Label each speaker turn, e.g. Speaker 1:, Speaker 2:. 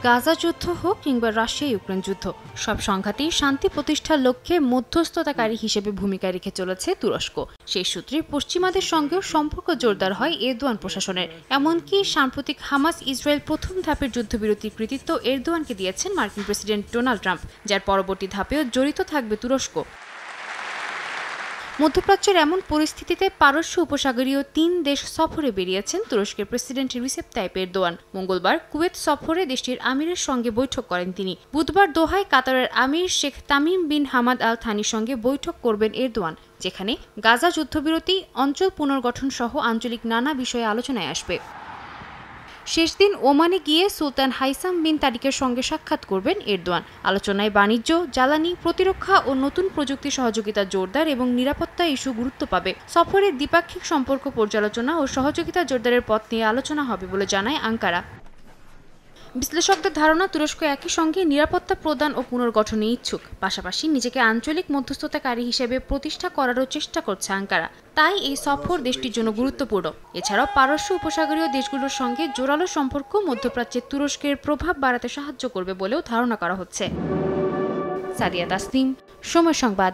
Speaker 1: গাজা যুদ্ধ হোক কিংবা রাশিয়া ইউক্রেন যুদ্ধ, সব সংঘাতেই শান্তি প্রতিষ্ঠার লক্ষ্যে মধ্যস্থতাকারী হিসেবে ভূমিকা রেখে চলেছে তুরস্ক। সেই সূত্রে পশ্চিমাদের সঙ্গেও সম্পর্ক জোরদার হয় এরদোয়ান প্রশাসনের। এমনকি সাম্প্রতিক হামাস ইসরায়েল প্রথম ধাপের যুদ্ধবিরতির কৃতিত্ব এরদোয়ানকে দিয়েছেন মার্কিন প্রেসিডেন্ট ডোনাল্ড ট্রাম্প, যার পরবর্তী ধাপেও জড়িত থাকবে তুরস্ক। মধ্যপ্রাচ্যের এমন পরিস্থিতিতে পারস্য উপসাগরীয় ৩ দেশ সফরে বেরিয়েছেন তুরস্কের প্রেসিডেন্ট রিসেপ তাইপ এরদোয়ান। মঙ্গলবার কুয়েত সফরে দেশটির আমিরের সঙ্গে বৈঠক করেন তিনি। বুধবার দোহায় কাতারের আমির Sheikh Tamim bin Hamad Al থানির সঙ্গে বৈঠক করবেন এরদোয়ান, যেখানে গাজা যুদ্ধবিরতি, অঞ্চল পুনর্গঠন সহ আঞ্চলিক নানা বিষয়ে আলোচনায় আসবে। শেষ দিন ওমানে গিয়ে সুলতান হাইসাম বিন তারিকের সঙ্গে সাক্ষাৎ করবেন এরদোয়ান। আলোচনায় বাণিজ্য, জ্বালানি, প্রতিরক্ষা ও নতুন প্রযুক্তি সহযোগিতা জোরদার এবং নিরাপত্তা ইস্যু গুরুত্ব পাবে। সফরে দ্বিপাক্ষিক সম্পর্ক পর্যালোচনা ও সহযোগিতা জোরদারের পথ নিয়ে আলোচনা হবে বলে জানায় আঙ্কারা। বিশ্লেষকদের ধারণা, তুরস্ক একই সঙ্গে নিরাপত্তা প্রদান ও পুনর্গঠনে ইচ্ছুক, পাশাপাশি নিজেকে আঞ্চলিক মধ্যস্থতাকারী হিসেবে প্রতিষ্ঠা করারও চেষ্টা করছে আঙ্কারা। তাই এই সফর দেশটির জন্য গুরুত্বপূর্ণ। এছাড়াও পারস্য উপসাগরীয় দেশগুলোর সঙ্গে জোরালো সম্পর্ক মধ্যপ্রাচ্যে তুরস্কের প্রভাব বাড়াতে সাহায্য করবে বলেও ধারণা করা হচ্ছে। সাদিয়া তাসনিম, সময় সংবাদ।